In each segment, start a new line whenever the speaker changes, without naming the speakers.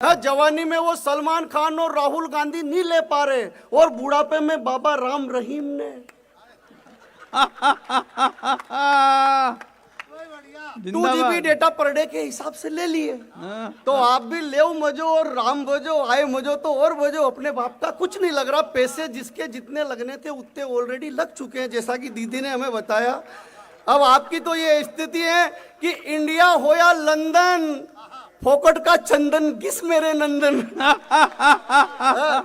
जवानी में वो सलमान खान और राहुल गांधी नहीं ले पा रहे, और बुढ़ापे में बाबा राम रहीम ने 2 GB डेटा पर डे के हिसाब से ले लिए। तो आप भी ले मजो और राम बजो, आए मजो तो और बजो। अपने बाप का कुछ नहीं लग रहा, पैसे जिसके जितने लगने थे उतने ऑलरेडी लग चुके हैं, जैसा कि दीदी ने हमें बताया। अब आपकी तो ये स्थिति है कि इंडिया हो या लंदन, फोकट का चंदन किस मेरे नंदन।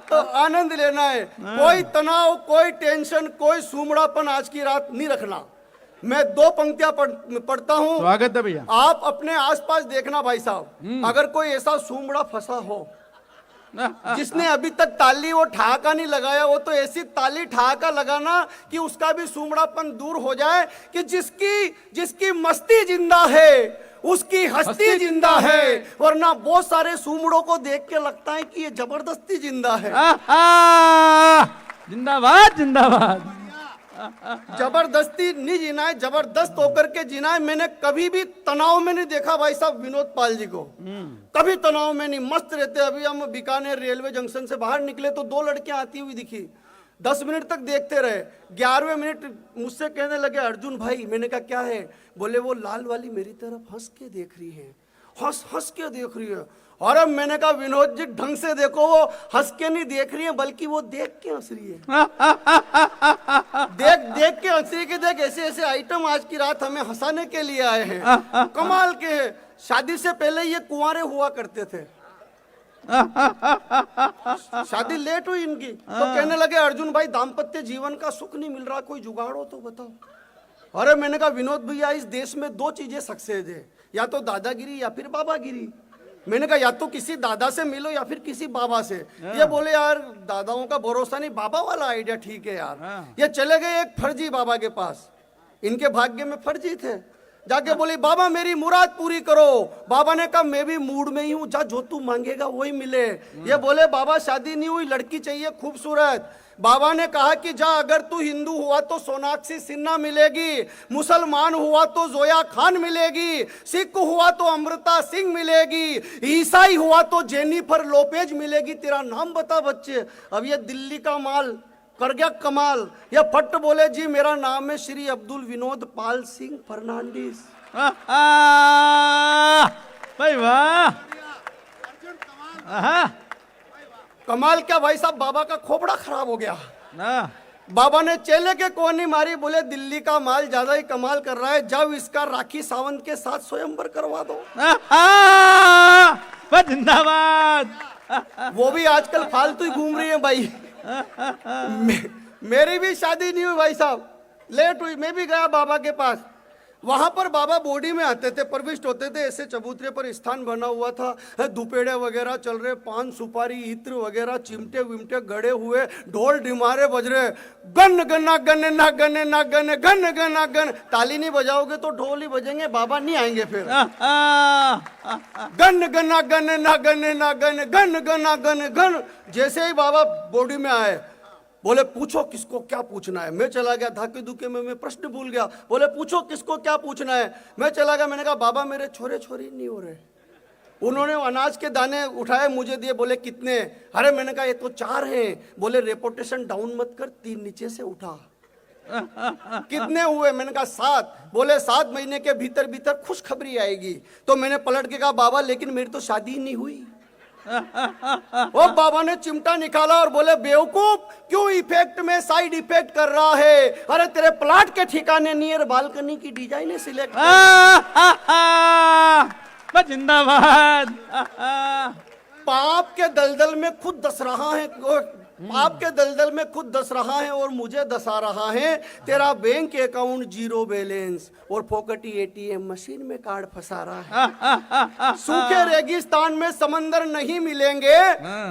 तो आनंद लेना है, कोई तनाव, कोई टेंशन, कोई सूमड़ापन आज की रात नहीं रखना। मैं 2 पंक्तियां पढ़ता हूं,
स्वागत है भैया।
आप अपने आसपास देखना भाई साहब, अगर कोई ऐसा सूमड़ा फंसा हो जिसने अभी तक ताली वो ठहाका नहीं लगाया, वो तो ऐसी ताली ठहाका लगाना कि उसका भी सूमड़ापन दूर हो जाए, कि जिसकी मस्ती जिंदा है उसकी हस्ती जिंदा है। वरना बहुत सारे सूमड़ों को देख के लगता है कि ये जबरदस्ती जिंदा है।
जिंदाबाद जिंदाबाद।
जबरदस्ती नहीं जीना है, जबरदस्त होकर के जीना है। मैंने कभी भी तनाव में नहीं देखा भाई साहब विनोद पाल जी को, कभी तनाव में नहीं, मस्त रहते। अभी हम बीकानेर रेलवे जंक्शन से बाहर निकले तो 2 लड़कियां आती हुई दिखी, 10 मिनट तक देखते रहे। 11वें मिनट मुझसे कहने लगे, अर्जुन भाई। मैंने कहा क्या है? बोले वो लाल वाली मेरी तरफ हंस के देख रही है, हंस हंस के देख रही है। और अब मैंने कहा विनोद जी ढंग से देखो, वो हंस के नहीं देख रही है बल्कि वो देख के हंस रही है। देख के हंस रही है कि देख ऐसे ऐसे आइटम आज की रात हमें हंसाने के लिए आए हैं। कमाल के है। शादी से पहले ये कुंवारे हुआ करते थे, शादी लेट हुई इनकी, तो कहने लगे अर्जुन भाई दाम्पत्य जीवन का सुख नहीं मिल रहा, कोई जुगाड़ हो तो बताओ। अरे मैंने कहा विनोद भैया इस देश में 2 चीजें सक्सेस है, या तो दादागिरी या फिर बाबागिरी। मैंने कहा या तो किसी दादा से मिलो या फिर किसी बाबा से। ये बोले यार दादाओं का भरोसा नहीं, बाबा वाला आइडिया ठीक है यार। ये चले गए एक फर्जी बाबा के पास, इनके भाग्य में फर्जी थे। जाके बोली बाबा मेरी मुराद पूरी करो। बाबा ने कहा मैं भी मूड में ही हूँ, जा जो तू मांगेगा वही मिले। ये बोले बाबा शादी नहीं हुई, लड़की चाहिए खूबसूरत। बाबा ने कहा कि जा अगर तू हिंदू हुआ तो सोनाक्षी सिन्हा मिलेगी, मुसलमान हुआ तो जोया खान मिलेगी, सिख हुआ तो अमृता सिंह मिलेगी, ईसाई हुआ तो जेनिफर लोपेज मिलेगी। तेरा नाम बता बच्चे। अब ये दिल्ली का माल कर गया कमाल। ये फट बोले जी मेरा नाम है श्री अब्दुल विनोद पाल सिंह फर्नांडिस।
भाई वाह,
कमाल क्या भाई साहब, बाबा का खोपड़ा खराब हो गया।
ना
बाबा ने चेले के कोनी मारी, बोले दिल्ली का माल ज्यादा ही कमाल कर रहा है, जब इसका राखी सावंत के साथ स्वयंवर करवा दो।
जिंदाबाद।
वो भी आजकल फालतू ही घूम रही है भाई। मेरी भी शादी नहीं हुई भाई साहब, लेट हुई। मैं भी गया बाबा के पास, वहां पर बाबा बॉडी में आते थे, प्रविष्ट होते थे। ऐसे चबूतरे पर स्थान बना हुआ था, दुपेड़े वगैरह चल रहे, पान सुपारी इत्र वगैरह, चिमटे विमटे गड़े हुए, ढोल ढिमारे बज रहे। गन गना गन ना गन ना गन गन गना गन। ताली नहीं बजाओगे तो ढोल ही बजेंगे, बाबा नहीं आएंगे फिर। गन गना गन ना गन ना गन गन गना गन गन। जैसे ही बाबा बॉडी में आए, बोले पूछो किसको क्या पूछना है। मैं चला गया, धाके धुके में मैं प्रश्न भूल गया। बोले पूछो किसको क्या पूछना है। मैं चला गया, मैंने कहा बाबा मेरे छोरे छोरी नहीं हो रहे। उन्होंने अनाज के दाने उठाए मुझे दिए, बोले कितने? अरे मैंने कहा ये तो 4 हैं। बोले रेपुटेशन डाउन मत कर, 3 नीचे से उठा। कितने हुए? मैंने कहा 7। बोले 7 महीने के भीतर भीतर खुशखबरी आएगी। तो मैंने पलट के कहा बाबा लेकिन मेरी तो शादी नहीं हुई। वो बाबा ने चिमटा निकाला और बोले बेवकूफ, क्यों इफेक्ट में साइड इफेक्ट कर रहा है? अरे तेरे प्लाट के ठिकाने नियर बालकनी की डिजाइन सिलेक्ट।
जिंदाबाद।
पाप के दलदल में खुद दस रहा है, पाप के दलदल में खुद दस रहा है और मुझे दसा रहा है। तेरा बैंक अकाउंट 0 बैलेंस और फोकटी ATM मशीन में कार्ड फंसा रहा है। सूखे रेगिस्तान में समंदर नहीं मिलेंगे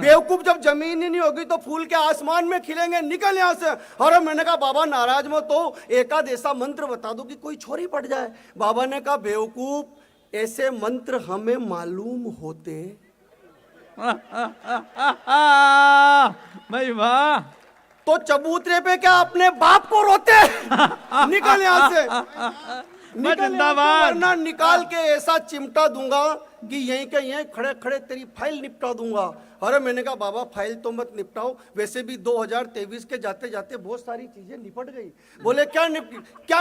बेवकूफ, जब जमीन ही नहीं होगी तो फूल के आसमान में खिलेंगे। निकल यहाँ से। और मैंने कहा बाबा नाराज मत हो, एकाध ऐसा मंत्र बता दो कि कोई छोरी पड़ जाए। बाबा ने कहा बेवकूफ ऐसे मंत्र हमें मालूम होते।
भाई वाह,
तो चबूतरे पे क्या अपने बाप को रोते? निकल यहाँ से।
मैं
निकल यहाँ से,
जिंदाबाद।
वरना निकाल के ऐसा चिमटा दूंगा कि यहीं के यहीं खड़े खड़े तेरी फाइल निपटा दूंगा। अरे मैंने कहा बाबा फाइल तो मत निपटाओ, वैसे भी 2023 के जाते जाते बहुत सारी चीजें निपट गई। बोले क्या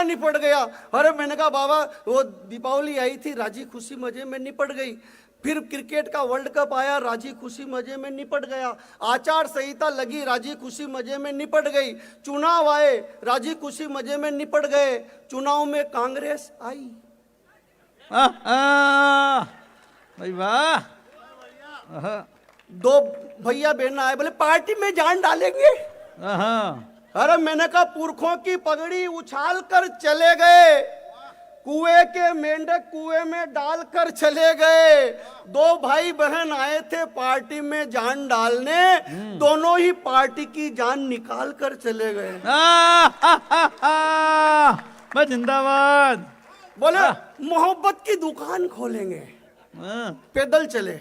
निपट गया? अरे मैंने कहा बाबा वो दीपावली आई थी, राजी खुशी मजे में निपट गई। फिर क्रिकेट का वर्ल्ड कप आया, राजी खुशी मजे में निपट गया। आचार संहिता लगी, राजी खुशी मजे में निपट गई। चुनाव आए, राजी खुशी मजे में निपट गए। चुनाव में कांग्रेस आई।
भाई वाह।
दो भैया बहन आए, बोले पार्टी में जान डालेंगे। अरे मैंने कहा पुरखों की पगड़ी उछाल कर चले गए, कुएं के मेंढक कुएं में डालकर चले गए। दो भाई बहन आए थे पार्टी में जान डालने, दोनों ही पार्टी की जान निकाल कर चले गए।
मैं जिंदाबाद।
बोले मोहब्बत की दुकान खोलेंगे, पैदल चले।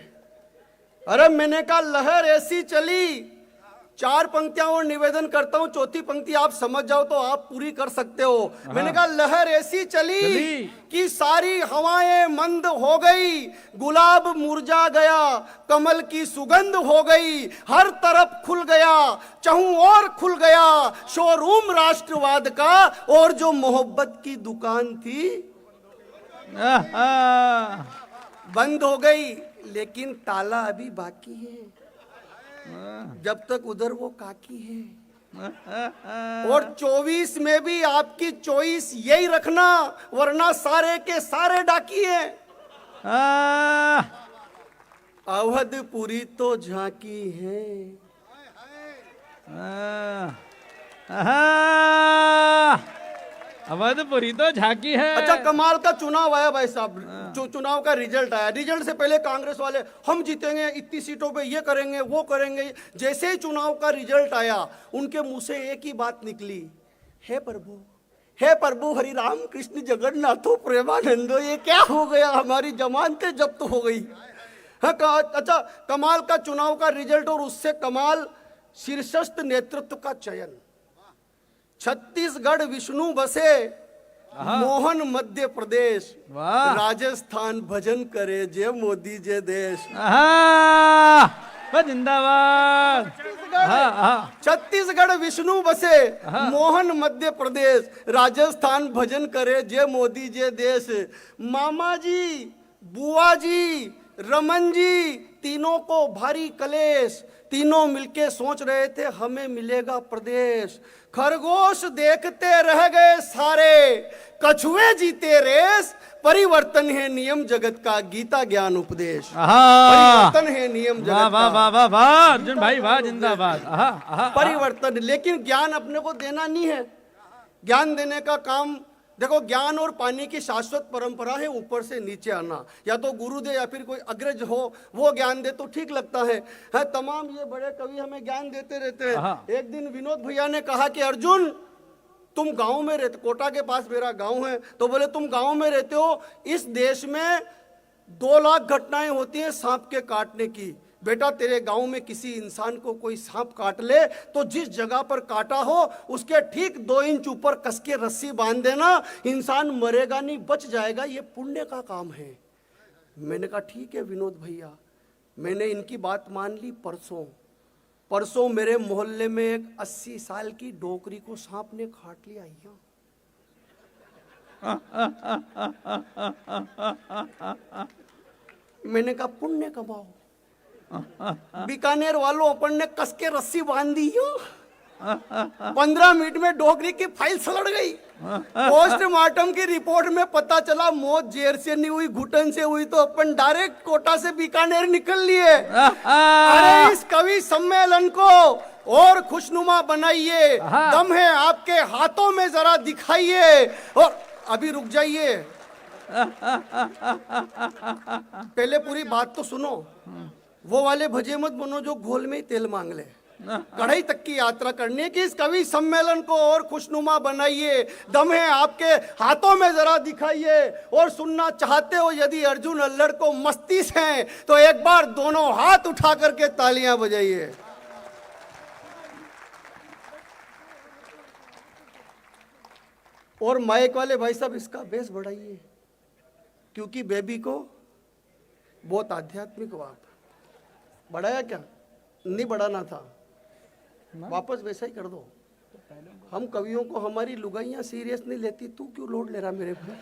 अरे मैंने कहा लहर ऐसी चली, 4 पंक्तियां और निवेदन करता हूं, चौथी पंक्ति आप समझ जाओ तो आप पूरी कर सकते हो। मैंने कहा लहर ऐसी चली कि सारी हवाएं मंद हो गई, गुलाब मुरझा गया, कमल की सुगंध हो गई, हर तरफ खुल गया, चहु और खुल गया शोरूम राष्ट्रवाद का, और जो मोहब्बत की दुकान थी बंद हो गई, लेकिन ताला अभी बाकी है, जब तक उधर वो काकी है। और 24 में भी आपकी चॉइस यही रखना, वरना सारे के सारे डाकी है। अवधपुरी तो झांकी है।
अवधपुरी तो झांकी है।
अच्छा कमाल का चुनाव आया भाई साहब, चुनाव का रिजल्ट आया। रिजल्ट से पहले कांग्रेस वाले हम जीतेंगे, इतनी सीटों पे ये करेंगे वो करेंगे। जैसे ही चुनाव का रिजल्ट आया, उनके मुंह से एक ही बात निकली, हे प्रभु हरि राम कृष्ण जगन्नाथो प्रेमानंदो, ये क्या हो गया, हमारी जमानतें जब्त हो गई। अच्छा कमाल का चुनाव का रिजल्ट, और उससे कमाल शीर्षस्थ नेतृत्व का चयन। छत्तीसगढ़ विष्णु बसे, मोहन मध्य प्रदेश, राजस्थान भजन करे जय मोदी जय देश।
जिंदाबाद।
छत्तीसगढ़ विष्णु बसे, मोहन मध्य प्रदेश, राजस्थान भजन करे जय मोदी जय देश। मामा जी, बुआ जी, रमन जी, तीनों को भारी कलेश, तीनों मिलके सोच रहे थे हमें मिलेगा प्रदेश। खरगोश देखते रह गए सारे, कछुए जीते रेस, परिवर्तन है नियम जगत का, गीता ज्ञान उपदेश। परिवर्तन है नियम जगत का।
वाह वाह वाह अर्जुन भाई वाह, जिंदाबाद।
परिवर्तन, लेकिन ज्ञान अपने को देना नहीं है। ज्ञान देने का काम, देखो ज्ञान और पानी की शाश्वत परंपरा है, ऊपर से नीचे आना। या तो गुरुदेव या फिर कोई अग्रज हो वो ज्ञान दे तो ठीक लगता है। तमाम ये बड़े कवि हमें ज्ञान देते रहते हैं। एक दिन विनोद भैया ने कहा कि अर्जुन तुम गांव में रहते, कोटा के पास मेरा गांव है, तो बोले तुम गांव में रहते हो, इस देश में 2 लाख घटनाएं होती हैं सांप के काटने की। बेटा तेरे गांव में किसी इंसान को कोई सांप काट ले तो जिस जगह पर काटा हो उसके ठीक 2 इंच ऊपर कस के रस्सी बांध देना, इंसान मरेगा नहीं, बच जाएगा, ये पुण्य का काम है। मैंने कहा ठीक है विनोद भैया। मैंने इनकी बात मान ली। परसों मेरे मोहल्ले में एक 80 साल की डोकरी को सांप ने काट लिया। मैंने कहा पुण्य कमाओ। बीकानेर वालों अपन ने कस के रस्सी बांध दी, 15 मिनट में डोकरी की फाइल सलट गई। पोस्टमार्टम की रिपोर्ट में पता चला मौत जेर से नहीं हुई, घुटन से हुई, तो अपन डायरेक्ट कोटा से बीकानेर निकल लिए। अरे इस कवि सम्मेलन को और खुशनुमा बनाइए, दम है आपके हाथों में जरा दिखाइए। और अभी रुक जाइए, पहले पूरी बात तो सुनो। वो वाले भजे मत बनो जो घोल में ही तेल मांग ले। कढ़ाई तक की यात्रा करनी है कि इस कवि सम्मेलन को और खुशनुमा बनाइए, दम है आपके हाथों में जरा दिखाइए। और सुनना चाहते हो यदि अर्जुन अल्लड़ को मस्ती से, तो एक बार दोनों हाथ उठा करके तालियां बजाइए। और माइक वाले भाई साहब इसका बेस बढ़ाइए, क्योंकि बेबी को बहुत आध्यात्मिक हो आप। बढ़ाया क्या? नहीं बढ़ाना था, वापस वैसा ही कर दो। हम कवियों को हमारी लुगाइयाँ सीरियस नहीं लेती, तू क्यों लोड ले रहा मेरे पे?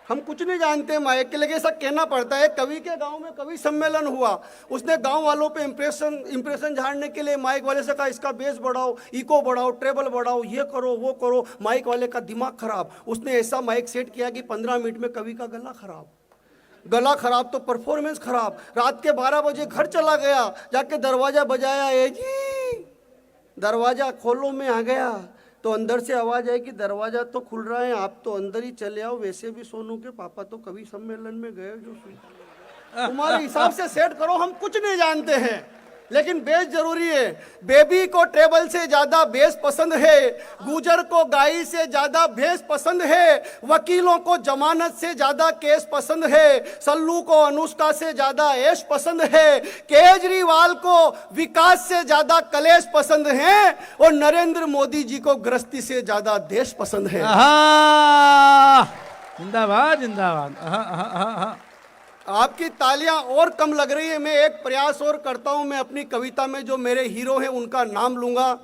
हम कुछ नहीं जानते माइक के, लेकिन ऐसा कहना पड़ता है। कवि के गांव में कवि सम्मेलन हुआ, उसने गांव वालों पे इंप्रेशन झाड़ने के लिए माइक वाले से कहा इसका बेस बढ़ाओ, इको बढ़ाओ, ट्रेबल बढ़ाओ, ये करो वो करो। माइक वाले का दिमाग खराब, उसने ऐसा माइक सेट किया कि 15 मिनट में कवि का गला खराब। गला खराब तो परफॉर्मेंस खराब। रात के 12 बजे घर चला गया, जाके दरवाजा बजाया, ए जी दरवाजा खोलो, में आ गया तो अंदर से आवाज आई कि दरवाजा तो खुल रहा है, आप तो अंदर ही चले आओ। वैसे भी सोनू के पापा तो कवि सम्मेलन में गए, जो तुम्हारे हिसाब से सेट करो। हम कुछ नहीं जानते हैं, लेकिन बेस जरूरी है। बेबी को टेबल से ज्यादा बेस पसंद है, गुजर को गाई से ज्यादा भेस पसंद है, वकीलों को जमानत से ज्यादा केस पसंद है, सल्लू को अनुष्का से ज्यादा ऐश पसंद है, केजरीवाल को विकास से ज्यादा कलेश पसंद है, और नरेंद्र मोदी जी को गृहस्थी से ज्यादा देश पसंद है।
आहा, जिंदाबाद जिंदाबाद। आहा, आहा, आहा, आहा।
आपकी तालियां और कम लग रही है। मैं एक प्रयास और करता हूं, मैं अपनी कविता में जो मेरे हीरो हैं उनका नाम लूंगा।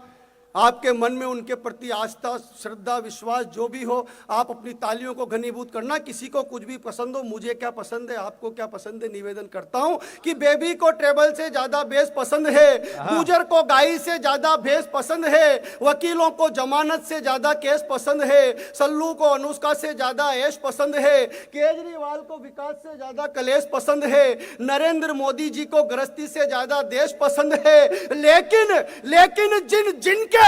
आपके मन में उनके प्रति आस्था, श्रद्धा, विश्वास जो भी हो, आप अपनी तालियों को घनीभूत करना। किसी को कुछ भी पसंद हो, मुझे क्या पसंद है, आपको क्या पसंद है, निवेदन करता हूं कि बेबी को टेबल से ज्यादा बेस पसंद है, गुजर को गाई से ज्यादा भेस पसंद है, वकीलों को जमानत से ज्यादा केस पसंद है, सल्लू को अनुष्का से ज्यादा ऐश पसंद है, केजरीवाल को विकास से ज्यादा कलेश पसंद है, नरेंद्र मोदी जी को गृहस्थी से ज्यादा देश पसंद है। लेकिन जिनके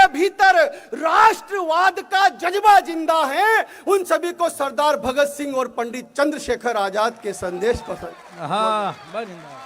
भीतर राष्ट्रवाद का जज्बा जिंदा है, उन सभी को सरदार भगत सिंह और पंडित चंद्रशेखर आजाद के संदेश पसंद।
हाँ, जिंदाबाद।